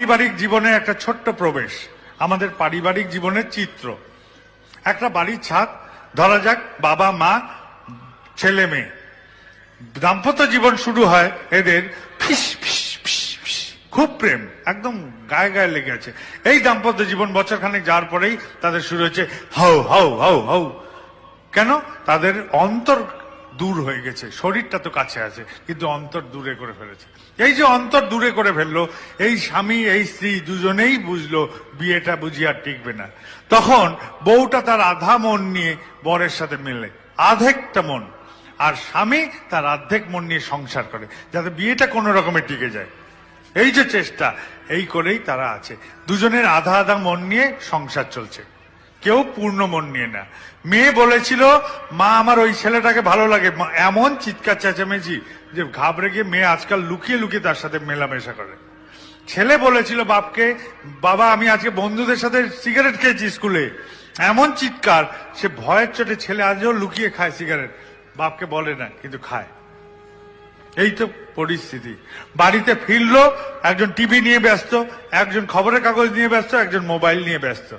পারিবারিক জীবনে একটা ছোট্ট প্রবেশ, আমাদের পারিবারিক জীবনের চিত্র। একটা বাড়ির ছাদ, ধরা যাক বাবা মা ছেলে মেয়ে, দাম্পত্য জীবন শুরু হয় এদের ফিস ফিস ফিস ফিস, খুব প্রেম, একদম গায়ে গায়ে লেগে আছে। এই দাম্পত্য জীবন বছরখানেক যাওয়ার পরেই তাদের শুরু হচ্ছে হাউ হাউ হাউ হাউ। কেন? তাদের অন্তর দূর হয়ে গেছে, শরীরটা তো কাছে আছে কিন্তু অন্তর দূরে করে ফেলেছে। এই যে অন্তর দূরে করে ফেললো, এই স্বামী এই স্ত্রী দুজনেই বুঝলো বিয়েটা বুঝি আর টিকবে না। তখন বউটা তার আধা মন নিয়ে বরের সাথে মেলে, আধেকটা মন, আর স্বামী তার অর্ধেক মন নিয়ে সংসার করে যাতে বিয়েটা কোনো রকমে টিকে যায়। এই যে চেষ্টা, এই করেই তারা আছে, দুজনের আধা আধা মন নিয়ে সংসার চলছে, কেউ পূর্ণ মন নিয়ে না। মেয়ে বলেছিল মা আমার ওই ছেলেটাকে ভালো লাগে, এমন চিৎকার চেঁচামেচি যে ঘাবড়ে গিয়ে মেয়ে আজকাল লুকিয়ে লুকিয়ে তার সাথে মেলামেশা করে। ছেলে বলেছিল বাপকে বাবা আমি আজকে বন্ধুদের সাথে সিগারেট খেয়েছি স্কুলে, এমন চিৎকার, সে ভয়ের চোটে ছেলে আজও লুকিয়ে খায় সিগারেট, বাপকে বলে না কিন্তু খায়। এই তো পরিস্থিতি। বাড়িতে ফিরলো, একজন টিভি নিয়ে ব্যস্ত, একজন খবরের কাগজ নিয়ে ব্যস্ত, একজন মোবাইল নিয়ে ব্যস্ত।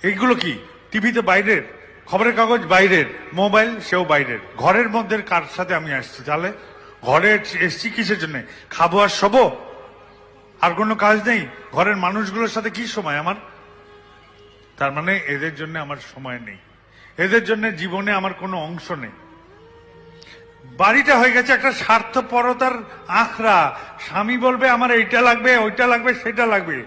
এইগুলো কি? টিভি তো বাইরের, খবরের কাগজ বাইরের, মোবাইল সেও বাইরের। ঘরের মধ্যে কার সাথে আমি আসছি? তাহলে ঘরে এসছি কিসের জন্য? খাবো আর শোবো, আর কোনো কাজ নেই? ঘরের মানুষগুলোর সাথে কি সময় আমার? তার মানে এদের জন্য আমার সময় নেই, এদের জন্য জীবনে আমার কোনো অংশ নেই। বাড়িটা হয়ে গেছে একটা স্বার্থপরতার আখড়া। স্বামী বলবে আমার এইটা লাগবে, ওইটা লাগবে, সেটা লাগবে।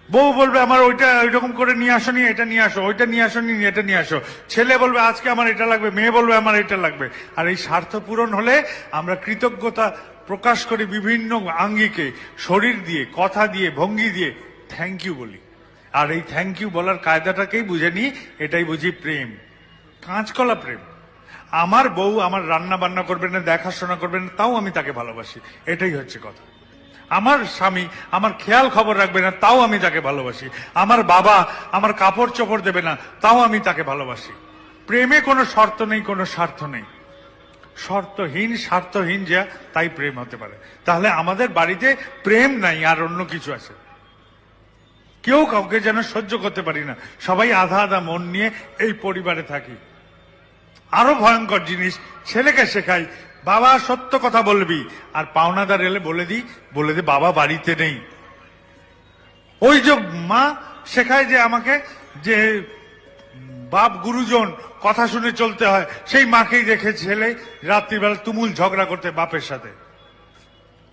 বউ বলবে আমার ওইটা ওইরকম করে নিয়ে আসো, নি এটা নিয়ে আসো, ওইটা নিয়ে আসো, নি এটা নিয়ে আসো। ছেলে বলবে আজকে আমার এটা লাগবে, মেয়ে বলবে আমার এটা লাগবে। আর এই স্বার্থ পূরণ হলে আমরা কৃতজ্ঞতা প্রকাশ করি বিভিন্ন আঙ্গিকে, শরীর দিয়ে, কথা দিয়ে, ভঙ্গি দিয়ে থ্যাংক ইউ বলি। আর এই থ্যাংক ইউ বলার কায়দাটাকেই বুঝে নি, এটাই বুঝি প্রেম, কাঁচকলা প্রেম। আমার বউ আমার রান্না বান্না করবে না, দেখাশোনা করবে না, তাও আমি তাকে ভালোবাসি, এটাই হচ্ছে কথা। আমার স্বামী আমার খেয়াল খবর রাখবে না, তাও আমি তাকে ভালোবাসি। আমার বাবা আমার কাপড় চোপড় দেবে না, তাও আমি তাকে ভালোবাসি। প্রেমে কোনো শর্ত নেই, কোনো স্বার্থ নেই, শর্তহীন স্বার্থহীন যা তাই প্রেম হতে পারে। তাহলে আমাদের বাড়িতে প্রেম নাই, আর অন্য কিছু আছে। কেউ কাউকে যেন সহ্য করতে পারি না, সবাই আধা আধা মন নিয়ে এই পরিবারে থাকি। আরো ভয়ঙ্কর জিনিস, ছেলেকে শেখাই বাবা সত্য কথা বলবি, আর পাওনাদার এলে বলে দি বাবা বাড়িতে নেই। ওই যে মা শেখায় যে আমাকে যে বাপ গুরুজন কথা শুনে চলতে হয়, সেই মাকেই দেখে ছেলে রাত্রিবেলা তুমুল ঝগড়া করতে বাপের সাথে।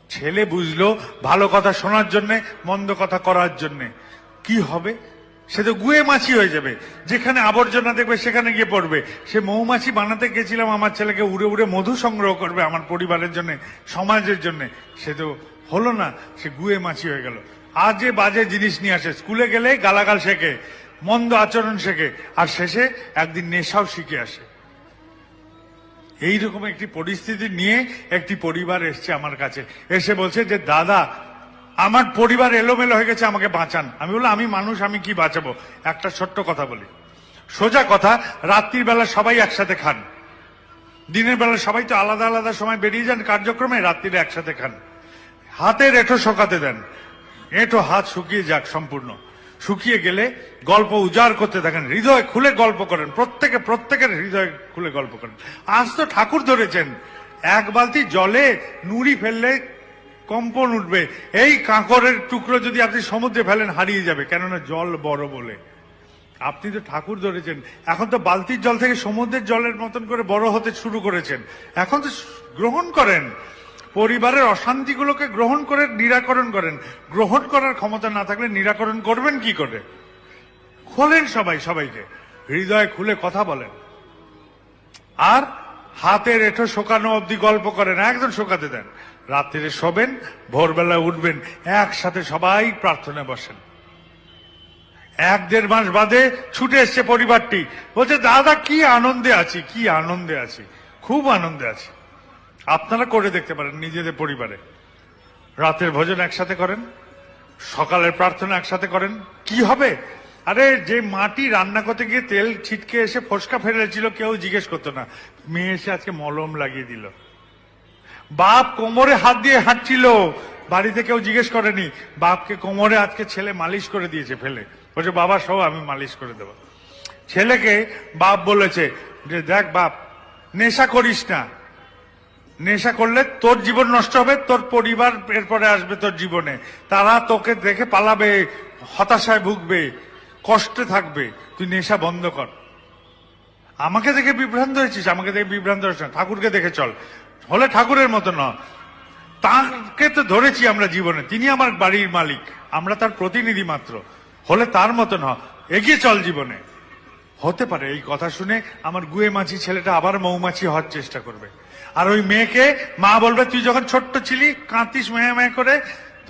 ছেলে বুঝলো ভালো কথা শোনার জন্যে, মন্দ কথা করার জন্যে। কি হবে? সে তো গুয়ে মাছি হয়ে যাবে, যেখানে আবর্জনা দেখবে সেখানে গিয়ে পড়বে। সে মৌমাছি বানাতে গেছিলাম আমার ছেলেকে, উড়ে উড়ে মধু সংগ্রহ করবে আমার পরিবারের জন্য, সমাজের জন্য, সে তো হলো না, সে গুয়ে মাছি হয়ে গেল। আজে বাজে জিনিস নিয়ে আসে, স্কুলে গেলে গালাগাল শেখে, মন্দ আচরণ শেখে, আর শেষে একদিন নেশাও শিখে আসে। এইরকম একটি পরিস্থিতি নিয়ে একটি পরিবার এসছে আমার কাছে, এসে বলছে যে দাদা আমার পরিবার এলোমেলো হয়ে গেছে, আমাকে বাঁচান। আমি বললাম আমি মানুষ, আমি কি বাঁচাবো? একটা ছোট্ট কথা বলি, সোজা কথা, রাত্রির বেলা সবাই একসাথে খান, দিনের বেলা সবাই তো আলাদা আলাদা সময় বেরিয়ে যান কার্যক্রমে, রাত্রিরে একসাথে খান। হাতের এঁঠো শোকাতে দেন, এঁঠো হাত শুকিয়ে যাক সম্পূর্ণ। শুকিয়ে গেলে গল্প উজাড় করতে থাকেন, হৃদয় খুলে গল্প করেন, প্রত্যেকের হৃদয় খুলে গল্প করেন। আজ তো ঠাকুর ধরেছেন, এক বালতি জলে নুড়ি ফেললে কম্পন উঠবে, এই কাঁকরের টুকরো যদি আপনি সমুদ্রে ফেলেন হারিয়ে যাবে, কেননা জল বড় বলে। আপনি তো ঠাকুর ধরেছেন, এখন তো বালতির জল থেকে সমুদ্রের জলের মতন করে বড় হতে শুরু করেছেন। এখন তো গ্রহণ করেন, পরিবারের অশান্তিগুলোকে গ্রহণ করে নিরাকরণ করেন। গ্রহণ করার ক্ষমতা না থাকলে নিরাকরণ করবেন কি করে? খোলেন সবাইকে, হৃদয় খুলে কথা বলেন, আর হাতের এঁঠো শোকানো অবধি গল্প করেন, একদম শোকাতে দেন। রাত্রিরে শোবেন, ভোরবেলা উঠবেন, একসাথে সবাই প্রার্থনা বসেন। 1-1.5 মাস বাদে ছুটে এসছে পরিবারটি, বলছে দাদা কি আনন্দে আছি, কি আনন্দে আছি, খুব আনন্দে আছি। আপনারা করে দেখতে পারেন নিজেদের পরিবারে, রাতের ভোজন একসাথে করেন, সকালের প্রার্থনা একসাথে করেন, কি হবে? আরে যে মাটি রান্না করতে গিয়ে তেল ছিটকে এসে ফোসকা ফেলেছিল, কেউ জিজ্ঞেস করতো না, মেয়ে এসে আজকে মলম লাগিয়ে দিল। বাপ কোমরে হাত দিয়ে হাঁটছিল, বাড়িতে কেউ জিজ্ঞেস করেনি, বাপকে কোমরে আজকে ছেলে মালিশ করে দিয়েছে ফেলে, বলছে বাবা সহ আমি মালিশ করে দেবো। ছেলেকে বাপ বলেছে যে দেখ বাপ, নেশা করিস না, নেশা করলে তোর জীবন নষ্ট হবে, তোর পরিবার এরপরে আসবে তোর জীবনে, তারা তোকে দেখে পালাবে, হতাশায় ভুগবে, কষ্টে থাকবে, তুই নেশা বন্ধ কর। আমাকে দেখে বিভ্রান্ত হয়েছিস, আমাকে দেখে বিভ্রান্ত হয়েছিস না, ঠাকুরকে দেখে চল, হলে ঠাকুরের মতো ন। তাকে তো ধরেছি আমরা জীবনে, তিনি আমার বাড়ির মালিক, আমরা তার প্রতিনিধি মাত্র, হলে তার মতো ন, এগিয়ে চল জীবনে। হতে পারে এই কথা শুনে আমার গুয়ে মাছি ছেলেটা আবার মৌমাছি হওয়ার চেষ্টা করবে, আর ওই মেয়েকে মা বলবে তুই যখন ছোট্ট ছিলি কাঁদতিস মেয়ে মেয়ে করে,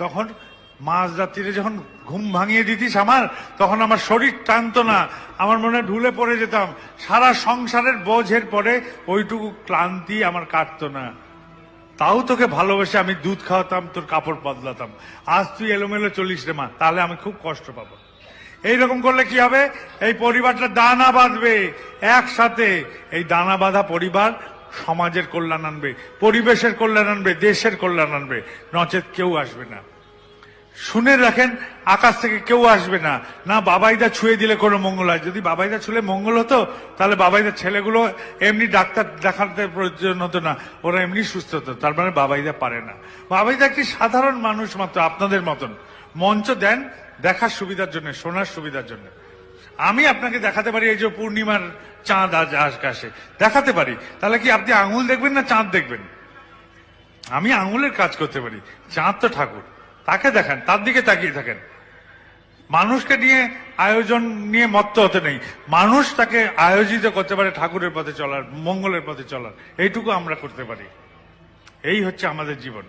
তখন মাঝ রাত্রিরে যখন ঘুম ভাঙিয়ে দিতিস আমার, তখন আমার শরীর টানতো না, আমার মনে হয় ঢুলে পড়ে যেতাম, সারা সংসারের বোঝের পরে ওইটুকু ক্লান্তি আমার কাটতো না, তাও তোকে ভালোবেসে আমি দুধ খাওয়াতাম, তোর কাপড় বদলাতাম, আজ তুই এলোমেলো চলিস রে মা, তাহলে আমি খুব কষ্ট পাবো। এইরকম করলে কি হবে, এই পরিবারটা দানা বাঁধবে একসাথে, এই দানা বাঁধা পরিবার সমাজের কল্যাণ আনবে, পরিবেশের কল্যাণ আনবে, দেশের কল্যাণ আনবে, নচেত কেউ আসবে না। শুনে রাখেন, আকাশ থেকে কেউ আসবে না, না বাবাইদা ছুঁয়ে দিলে কোনো মঙ্গল হয়। যদি বাবাইদা ছুঁলে মঙ্গল হতো, তাহলে বাবাইদার ছেলেগুলো এমনি ডাক্তার দেখাতে প্রয়োজন হতো না, ওরা এমনি সুস্থ হতো। তার মানে বাবাইদা পারে না। বাবাইদা একটি সাধারণ মানুষ মাত্র, আপনাদের মতন। মঞ্চ দেন দেখার সুবিধার জন্য, শোনার সুবিধার জন্য। আমি আপনাকে দেখাতে পারি এই যে পূর্ণিমার চাঁদ আজ আকাশে দেখাতে পারি, তাহলে কি আপনি আঙুল দেখবেন না চাঁদ দেখবেন? আমি আঙুলের কাজ করতে পারি, চাঁদ তো ঠাকুর, তাকে দেখান, তার দিকে তাকিয়ে থাকেন। মানুষকে নিয়ে আয়োজন নিয়ে মত্ত হতে নেই, মানুষ তাকে আয়োজিত করতে পারে ঠাকুরের পথে চলার, মঙ্গলের পথে চলার, এইটুকু আমরা করতে পারি। এই হচ্ছে আমাদের জীবন।